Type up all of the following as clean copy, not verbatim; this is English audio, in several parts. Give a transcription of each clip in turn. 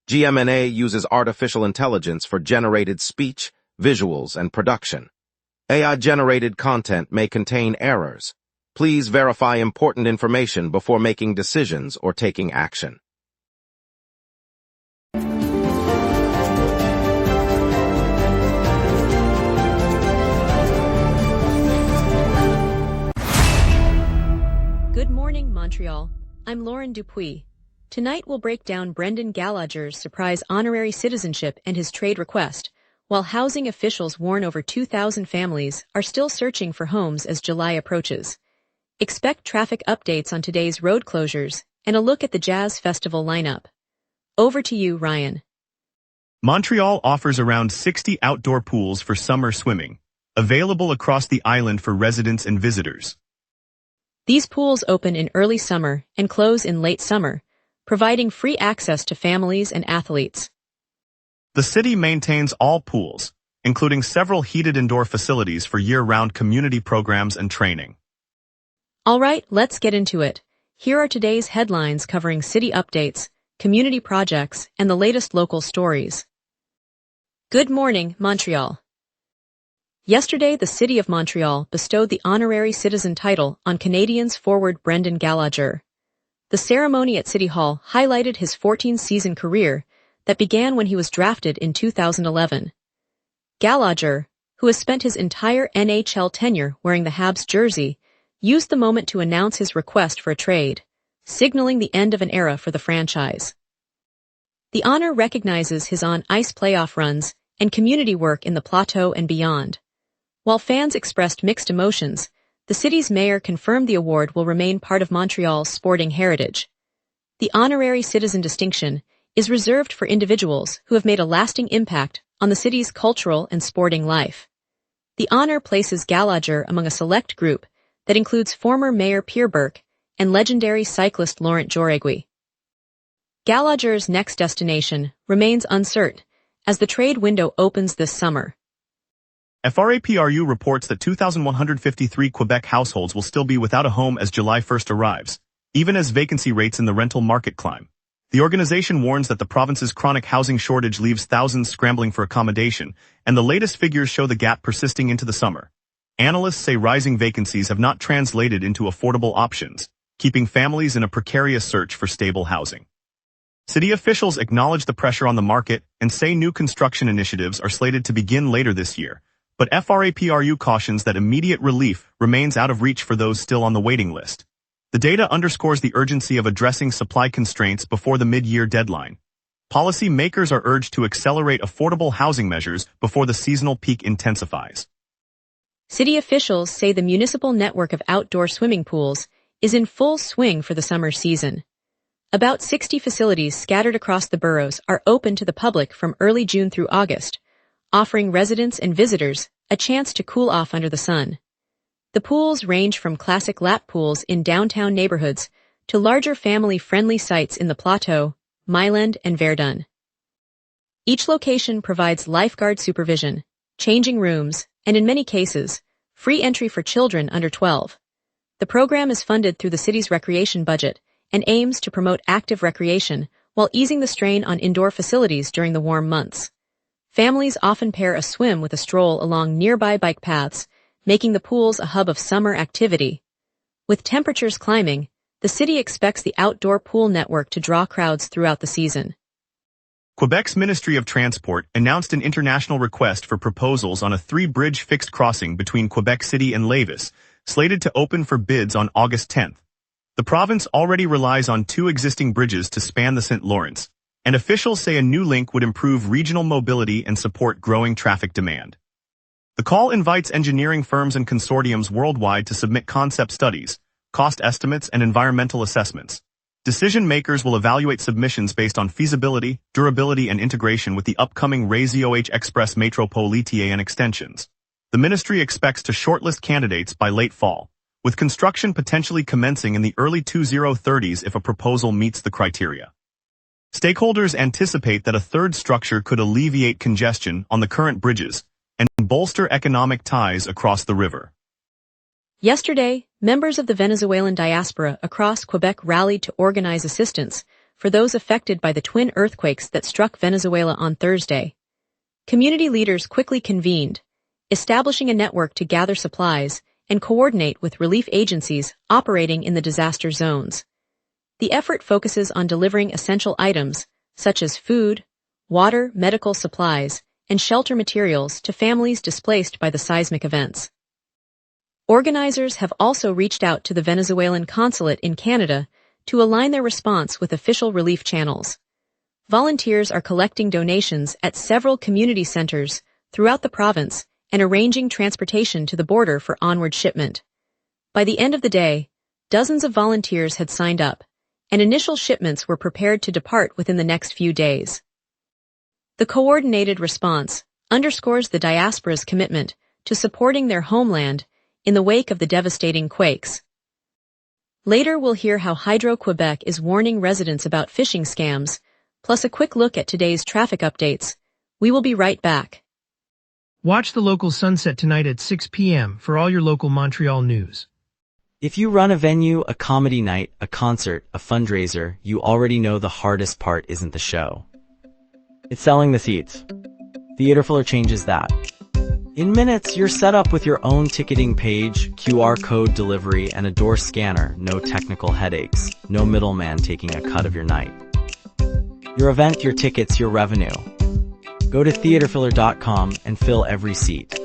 GMNA uses artificial intelligence for generated speech, visuals, and production. AI-generated content may contain errors. Please verify important information before making decisions or taking action. Good morning, Montreal. I'm Lauren Dupuis. Tonight we'll break down Brendan Gallagher's surprise honorary citizenship and his trade request, while housing officials warn over 2,000 families are still searching for homes as July approaches. Expect traffic updates on today's road closures and a look at the Jazz Festival lineup. Over to you, Ryan. Montreal offers around 60 outdoor pools for summer swimming, available across the island for residents and visitors. These pools open in early summer and close in late summer, providing free access to families and athletes. The city maintains all pools, including several heated indoor facilities for year-round community programs and training. All right, let's get into it. Here are today's headlines covering city updates, community projects, and the latest local stories. Good morning, Montreal. Yesterday, the City of Montreal bestowed the honorary citizen title on Canadians forward Brendan Gallagher. The ceremony at City Hall highlighted his 14-season career that began when he was drafted in 2011. Gallagher, who has spent his entire NHL tenure wearing the Habs jersey, used the moment to announce his request for a trade, signaling the end of an era for the franchise. The honor recognizes his on-ice playoff runs and community work in the Plateau and beyond. While fans expressed mixed emotions, the city's mayor confirmed the award will remain part of Montreal's sporting heritage. The honorary citizen distinction is reserved for individuals who have made a lasting impact on the city's cultural and sporting life. The honor places Gallagher among a select group that includes former Mayor Pierre Burke and legendary cyclist Laurent Jauregui. Gallagher's next destination remains uncertain as the trade window opens this summer. FRAPRU reports that 2,153 Quebec households will still be without a home as July 1st arrives, even as vacancy rates in the rental market climb. The organization warns that the province's chronic housing shortage leaves thousands scrambling for accommodation, and the latest figures show the gap persisting into the summer. Analysts say rising vacancies have not translated into affordable options, keeping families in a precarious search for stable housing. City officials acknowledge the pressure on the market and say new construction initiatives are slated to begin later this year. But FRAPRU cautions that immediate relief remains out of reach for those still on the waiting list. The data underscores the urgency of addressing supply constraints before the mid-year deadline. Policy makers are urged to accelerate affordable housing measures before the seasonal peak intensifies. City officials say the municipal network of outdoor swimming pools is in full swing for the summer season. About 60 facilities scattered across the boroughs are open to the public from early June through August, offering residents and visitors a chance to cool off under the sun. The pools range from classic lap pools in downtown neighborhoods to larger family-friendly sites in the Plateau, Myland, and Verdun. Each location provides lifeguard supervision, changing rooms, and in many cases, free entry for children under 12. The program is funded through the city's recreation budget and aims to promote active recreation while easing the strain on indoor facilities during the warm months. Families often pair a swim with a stroll along nearby bike paths, making the pools a hub of summer activity. With temperatures climbing, the city expects the outdoor pool network to draw crowds throughout the season. Quebec's Ministry of Transport announced an international request for proposals on a 3-bridge fixed crossing between Quebec City and Lévis, slated to open for bids on August 10th. The province already relies on 2 existing bridges to span the St. Lawrence, and officials say a new link would improve regional mobility and support growing traffic demand. The call invites engineering firms and consortiums worldwide to submit concept studies, cost estimates, and environmental assessments. Decision makers will evaluate submissions based on feasibility, durability, and integration with the upcoming Réseau Express Métropolitain extensions. The ministry expects to shortlist candidates by late fall, with construction potentially commencing in the early 2030s if a proposal meets the criteria. Stakeholders anticipate that a third structure could alleviate congestion on the current bridges and bolster economic ties across the river. Yesterday, members of the Venezuelan diaspora across Quebec rallied to organize assistance for for those affected by the twin earthquakes that struck Venezuela on Thursday. Community leaders quickly convened, establishing a network to gather supplies and coordinate with relief agencies operating in the disaster zones. The effort focuses on delivering essential items, such as food, water, medical supplies, and shelter materials to families displaced by the seismic events. Organizers have also reached out to the Venezuelan consulate in Canada to align their response with official relief channels. Volunteers are collecting donations at several community centers throughout the province and arranging transportation to the border for onward shipment. By the end of the day, dozens of volunteers had signed up, and initial shipments were prepared to depart within the next few days. The coordinated response underscores the diaspora's commitment to supporting their homeland in the wake of the devastating quakes. Later we'll hear how Hydro-Quebec is warning residents about phishing scams, plus a quick look at today's traffic updates. We will be right back. Watch the local sunset tonight at 6 p.m. for all your local Montreal news. If you run a venue, a comedy night, a concert, a fundraiser, you already know the hardest part isn't the show. It's selling the seats. Theaterfiller changes that. In minutes, you're set up with your own ticketing page, QR code delivery, and a door scanner. No technical headaches. No middleman taking a cut of your night. Your event, your tickets, your revenue. Go to theaterfiller.com and fill every seat.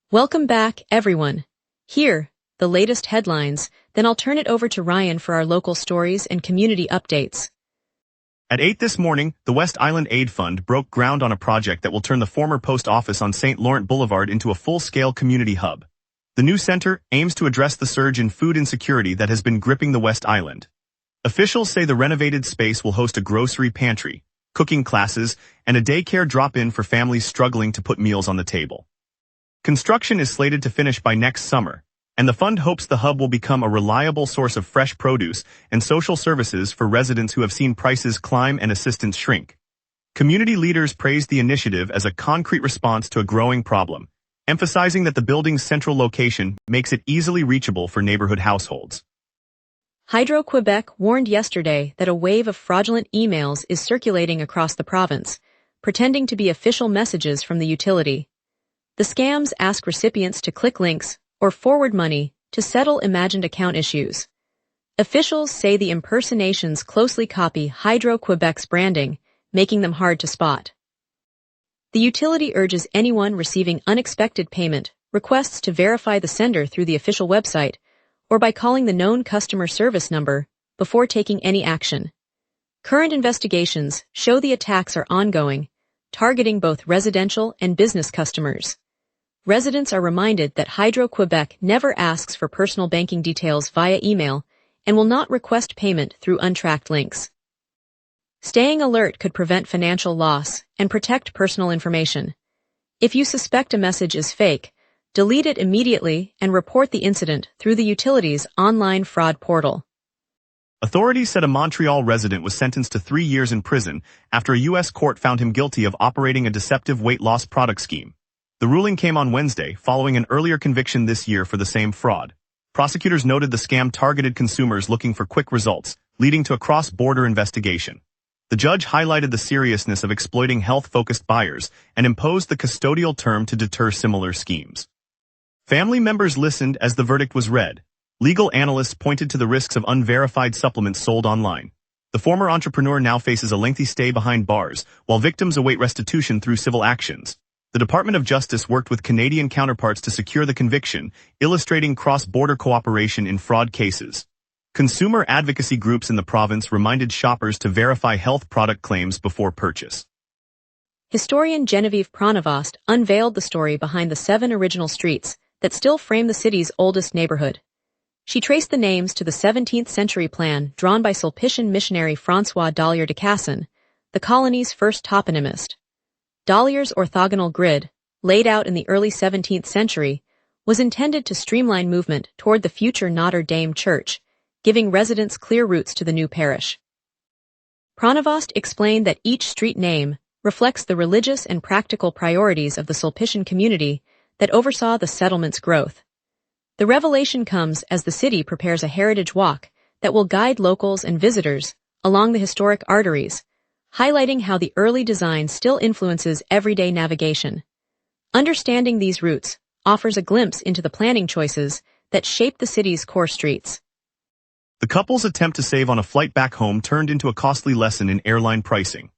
Welcome back, everyone. Here, the latest headlines, then I'll turn it over to Ryan for our local stories and community updates. At 8 this morning, the West Island Aid Fund broke ground on a project that will turn the former post office on St. Laurent Boulevard into a full-scale community hub. The new center aims to address the surge in food insecurity that has been gripping the West Island. Officials say the renovated space will host a grocery pantry, cooking classes, and a daycare drop-in for families struggling to put meals on the table. Construction is slated to finish by next summer, and the fund hopes the hub will become a reliable source of fresh produce and social services for residents who have seen prices climb and assistance shrink. Community leaders praised the initiative as a concrete response to a growing problem, emphasizing that the building's central location makes it easily reachable for neighborhood households. Hydro-Quebec warned yesterday that a wave of fraudulent emails is circulating across the province, pretending to be official messages from the utility. The scams ask recipients to click links or forward money to settle imagined account issues. Officials say the impersonations closely copy Hydro-Quebec's branding, making them hard to spot. The utility urges anyone receiving unexpected payment requests to verify the sender through the official website or by calling the known customer service number before taking any action. Current investigations show the attacks are ongoing, targeting both residential and business customers. Residents are reminded that Hydro-Quebec never asks for personal banking details via email and will not request payment through untracked links. Staying alert could prevent financial loss and protect personal information. If you suspect a message is fake, delete it immediately and report the incident through the utility's online fraud portal. Authorities said a Montreal resident was sentenced to 3 years in prison after a U.S. court found him guilty of operating a deceptive weight loss product scheme. The ruling came on Wednesday, following an earlier conviction this year for the same fraud. Prosecutors noted the scam targeted consumers looking for quick results, leading to a cross-border investigation. The judge highlighted the seriousness of exploiting health-focused buyers and imposed the custodial term to deter similar schemes. Family members listened as the verdict was read. Legal analysts pointed to the risks of unverified supplements sold online. The former entrepreneur now faces a lengthy stay behind bars, while victims await restitution through civil actions. The Department of Justice worked with Canadian counterparts to secure the conviction, illustrating cross-border cooperation in fraud cases. Consumer advocacy groups in the province reminded shoppers to verify health product claims before purchase. Historian Genevieve Pronovost unveiled the story behind the 7 original streets that still frame the city's oldest neighborhood. She traced the names to the 17th century plan drawn by Sulpician missionary François Dollier de Casson, the colony's first toponymist. Dollier's orthogonal grid, laid out in the early 17th century, was intended to streamline movement toward the future Notre Dame Church, giving residents clear routes to the new parish. Pronovost explained that each street name reflects the religious and practical priorities of the Sulpician community that oversaw the settlement's growth. The revelation comes as the city prepares a heritage walk that will guide locals and visitors along the historic arteries, highlighting how the early design still influences everyday navigation. Understanding these routes offers a glimpse into the planning choices that shape the city's core streets. The couple's attempt to save on a flight back home turned into a costly lesson in airline pricing.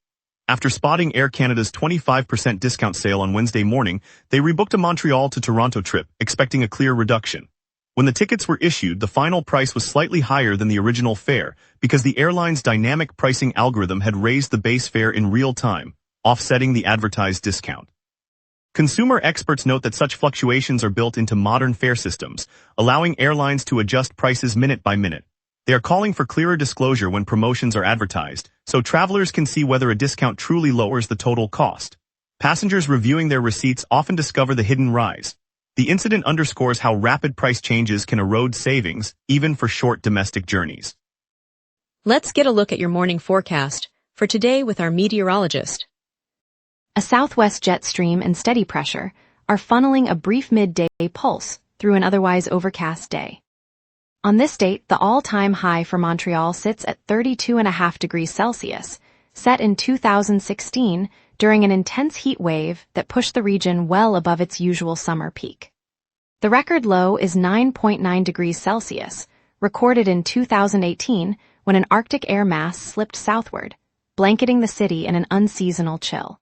After spotting Air Canada's 25% discount sale on Wednesday morning, they rebooked a Montreal to Toronto trip, expecting a clear reduction. When the tickets were issued, the final price was slightly higher than the original fare because the airline's dynamic pricing algorithm had raised the base fare in real time, offsetting the advertised discount. Consumer experts note that such fluctuations are built into modern fare systems, allowing airlines to adjust prices minute by minute. They are calling for clearer disclosure when promotions are advertised, so travelers can see whether a discount truly lowers the total cost. Passengers reviewing their receipts often discover the hidden rise. The incident underscores how rapid price changes can erode savings, even for short domestic journeys. Let's get a look at your morning forecast for today with our meteorologist. A southwest jet stream and steady pressure are funneling a brief midday pulse through an otherwise overcast day. On this date, the all-time high for Montreal sits at 32.5 degrees Celsius, set in 2016 during an intense heat wave that pushed the region well above its usual summer peak. The record low is 9.9 degrees Celsius, recorded in 2018 when an Arctic air mass slipped southward, blanketing the city in an unseasonal chill.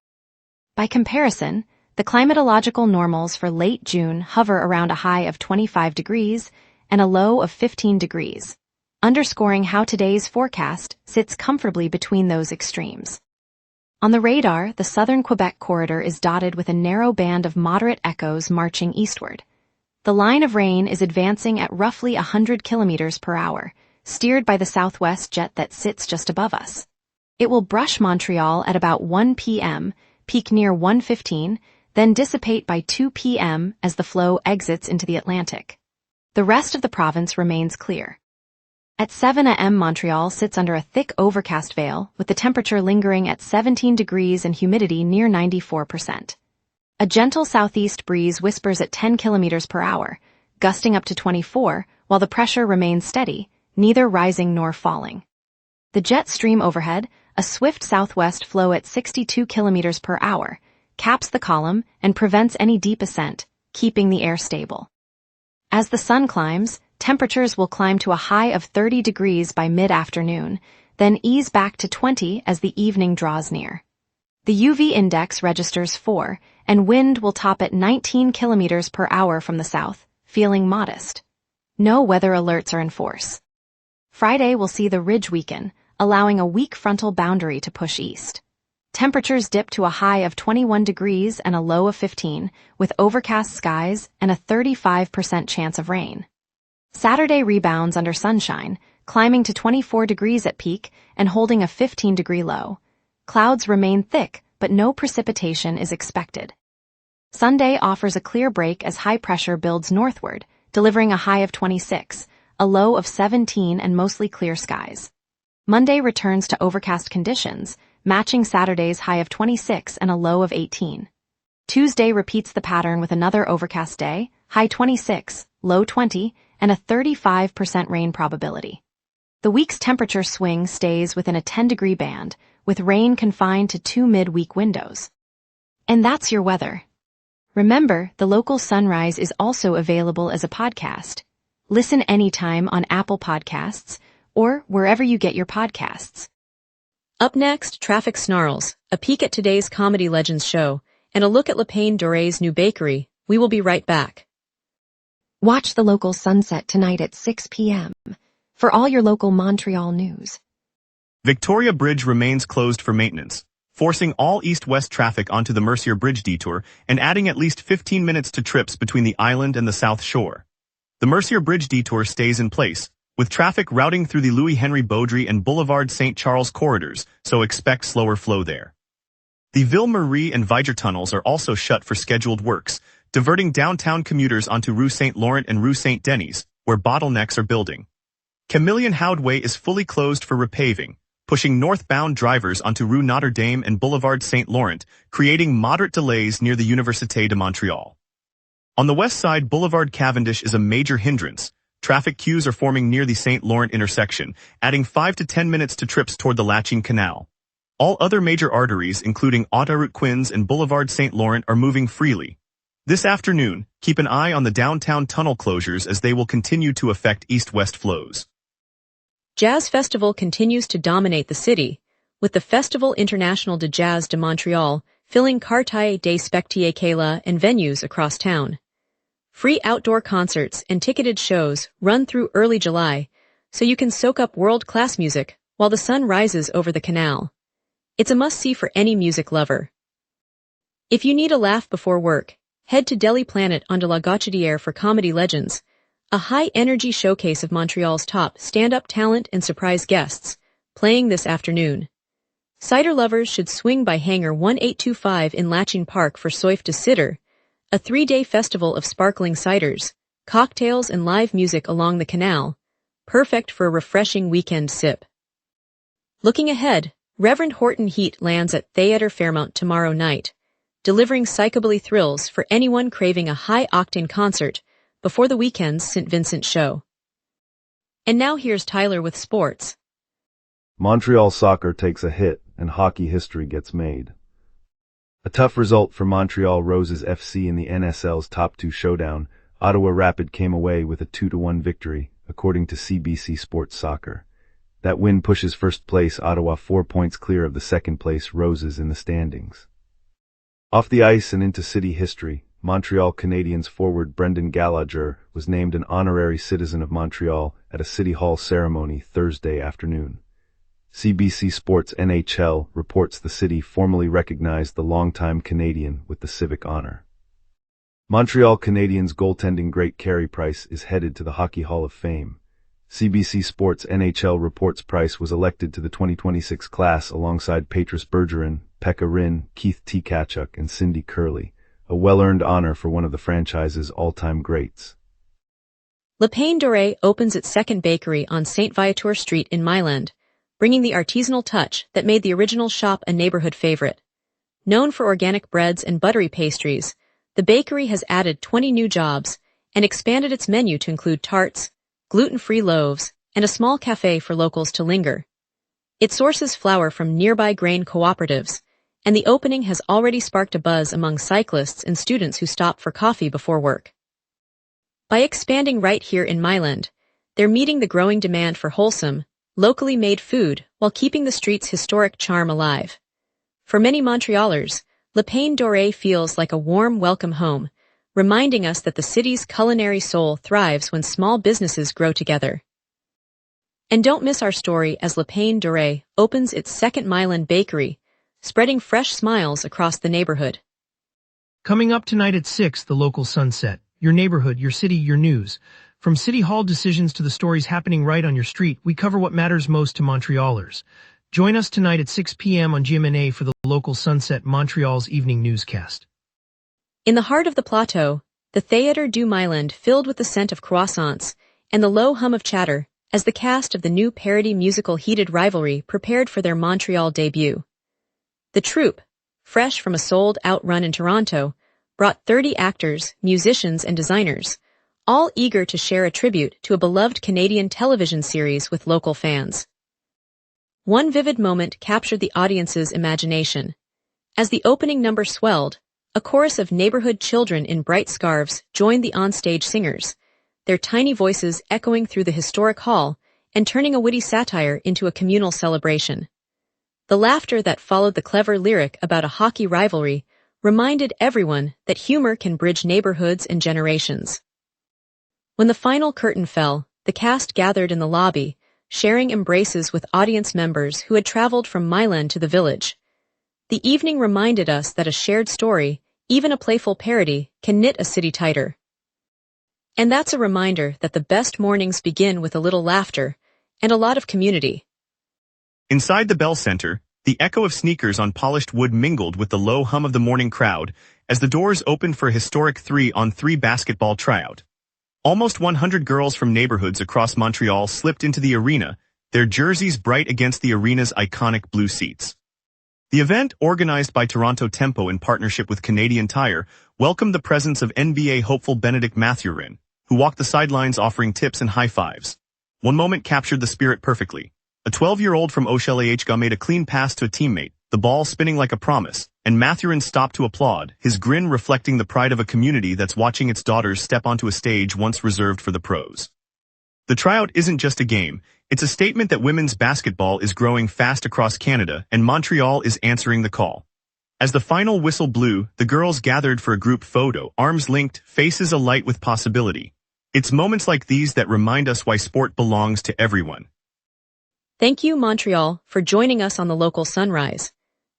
By comparison, the climatological normals for late June hover around a high of 25 degrees and a low of 15 degrees, underscoring how today's forecast sits comfortably between those extremes. On the radar, the southern Quebec corridor is dotted with a narrow band of moderate echoes marching eastward. The line of rain is advancing at roughly 100 kilometers per hour, steered by the southwest jet that sits just above us. It will brush Montreal at about 1 p.m., peak near 1:15, then dissipate by 2 p.m. as the flow exits into the Atlantic. The rest of the province remains clear. At 7 a.m. Montreal sits under a thick overcast veil, with the temperature lingering at 17 degrees and humidity near 94%. A gentle southeast breeze whispers at 10 kilometers per hour, gusting up to 24, while the pressure remains steady, neither rising nor falling. The jet stream overhead, a swift southwest flow at 62 kilometers per hour, caps the column and prevents any deep ascent, keeping the air stable. As the sun climbs, temperatures will climb to a high of 30 degrees by mid-afternoon, then ease back to 20 as the evening draws near. The UV index registers 4, and wind will top at 19 kilometers per hour from the south, feeling modest. No weather alerts are in force. Friday will see the ridge weaken, allowing a weak frontal boundary to push east. Temperatures dip to a high of 21 degrees and a low of 15, with overcast skies and a 35% chance of rain. Saturday rebounds under sunshine, climbing to 24 degrees at peak and holding a 15-degree low. Clouds remain thick, but no precipitation is expected. Sunday offers a clear break as high pressure builds northward, delivering a high of 26, a low of 17 and mostly clear skies. Monday returns to overcast conditions, matching Saturday's high of 26 and a low of 18. Tuesday repeats the pattern with another overcast day, high 26, low 20, and a 35% rain probability. The week's temperature swing stays within a 10-degree band, with rain confined to 2 mid-week windows. And that's your weather. Remember, the local sunrise is also available as a podcast. Listen anytime on Apple Podcasts or wherever you get your podcasts. Up next, Traffic Snarls, a peek at today's Comedy Legends show, and a look at Le Pain Doré's new bakery. We will be right back. Watch the local sunset tonight at 6 p.m. for all your local Montreal news. Victoria Bridge remains closed for maintenance, forcing all east-west traffic onto the Mercier Bridge detour and adding at least 15 minutes to trips between the island and the South Shore. The Mercier Bridge detour stays in place, with traffic routing through the Louis-Henry Beaudry and Boulevard St. Charles corridors, so expect slower flow there. The Ville Marie and Viger tunnels are also shut for scheduled works, diverting downtown commuters onto Rue St. Laurent and Rue St. Denis, where bottlenecks are building. Camillion Howd Way is fully closed for repaving, pushing northbound drivers onto Rue Notre Dame and Boulevard St. Laurent, creating moderate delays near the Université de Montréal. On the west side, Boulevard Cavendish is a major hindrance, traffic queues are forming near the St. Laurent intersection, adding 5 to 10 minutes to trips toward the Latching Canal. All other major arteries, including Autoroute Quinze and Boulevard St. Laurent, are moving freely. This afternoon, keep an eye on the downtown tunnel closures as they will continue to affect east-west flows. Jazz Festival continues to dominate the city, with the Festival International de Jazz de Montreal filling quartiers des spectacles and venues across town. Free outdoor concerts and ticketed shows run through early July, so you can soak up world-class music while the sun rises over the canal. It's a must-see for any music lover. If you need a laugh before work, head to Deli Planet on de la Gauchetière for Comedy Legends, a high-energy showcase of Montreal's top stand-up talent and surprise guests, playing this afternoon. Cider lovers should swing by Hangar 1825 in Latching Park for Soif de Cider, a 3-day festival of sparkling ciders, cocktails and live music along the canal, perfect for a refreshing weekend sip. Looking ahead, Reverend Horton Heat lands at Theatre Fairmount tomorrow night, delivering psychobilly thrills for anyone craving a high-octane concert before the weekend's St. Vincent show. And now here's Tyler with sports. Montreal soccer takes a hit and hockey history gets made. A tough result for Montreal Roses FC in the NSL's top 2 showdown. Ottawa Rapid came away with a 2-1 victory, according to CBC Sports Soccer. That win pushes first place Ottawa 4 points clear of the second place Roses in the standings. Off the ice and into city history, Montreal Canadiens forward Brendan Gallagher was named an honorary citizen of Montreal at a City Hall ceremony Thursday afternoon. CBC Sports NHL reports the city formally recognized the longtime Canadian with the civic honor. Montreal Canadiens goaltending great Carey Price is headed to the Hockey Hall of Fame. CBC Sports NHL reports Price was elected to the 2026 class alongside Patrice Bergeron, Pekka Rinne, Keith T. Tkachuk, and Cindy Curley, a well-earned honor for one of the franchise's all-time greats. Le Pain Doré opens its second bakery on St. Viateur Street in Milan, bringing the artisanal touch that made the original shop a neighborhood favorite. Known for organic breads and buttery pastries, the bakery has added 20 new jobs and expanded its menu to include tarts, gluten-free loaves, and a small cafe for locals to linger. It sources flour from nearby grain cooperatives, and the opening has already sparked a buzz among cyclists and students who stop for coffee before work. By expanding right here in Milan, they're meeting the growing demand for wholesome, locally made food while keeping the street's historic charm alive. For many Montrealers, Le Pain Doré feels like a warm welcome home, reminding us that the city's culinary soul thrives when small businesses grow together. And don't miss our story as Le Pain Doré opens its second Milan bakery, spreading fresh smiles across the neighborhood. Coming up tonight at 6, the local sunset. Your neighborhood, your city, your news. From City Hall decisions to the stories happening right on your street, we cover what matters most to Montrealers. Join us tonight at 6 p.m. on GMna for the local Sunset Montreal's evening newscast. In the heart of the plateau, the Theatre du Milan filled with the scent of croissants and the low hum of chatter as the cast of the new parody musical Heated Rivalry prepared for their Montreal debut. The troupe, fresh from a sold-out run in Toronto, brought 30 actors, musicians, and designers, all eager to share a tribute to a beloved Canadian television series with local fans. One vivid moment captured the audience's imagination. As the opening number swelled, a chorus of neighborhood children in bright scarves joined the onstage singers, their tiny voices echoing through the historic hall and turning a witty satire into a communal celebration. The laughter that followed the clever lyric about a hockey rivalry reminded everyone that humor can bridge neighborhoods and generations. When the final curtain fell, the cast gathered in the lobby, sharing embraces with audience members who had traveled from Milan to the village. The evening reminded us that a shared story, even a playful parody, can knit a city tighter. And that's a reminder that the best mornings begin with a little laughter and a lot of community. Inside the Bell Center, the echo of sneakers on polished wood mingled with the low hum of the morning crowd as the doors opened for a historic 3-on-3 basketball tryout. Almost 100 girls from neighborhoods across Montreal slipped into the arena, their jerseys bright against the arena's iconic blue seats. The event, organized by Toronto Tempo in partnership with Canadian Tire, welcomed the presence of NBA hopeful Benedict Mathurin, who walked the sidelines offering tips and high fives. One moment captured the spirit perfectly. A 12-year-old from Montreal made a clean pass to a teammate, the ball spinning like a promise, and Mathurin stopped to applaud, his grin reflecting the pride of a community that's watching its daughters step onto a stage once reserved for the pros. The tryout isn't just a game, it's a statement that women's basketball is growing fast across Canada and Montreal is answering the call. As the final whistle blew, the girls gathered for a group photo, arms linked, faces alight with possibility. It's moments like these that remind us why sport belongs to everyone. Thank you, Montreal, for joining us on the local Sunrise.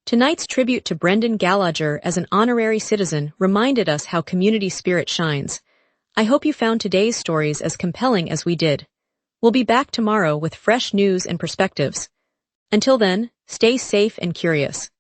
Tonight's tribute to Brendan Gallagher as an honorary citizen reminded us how community spirit shines. I hope you found today's stories as compelling as we did. We'll be back tomorrow with fresh news and perspectives. Until then, stay safe and curious.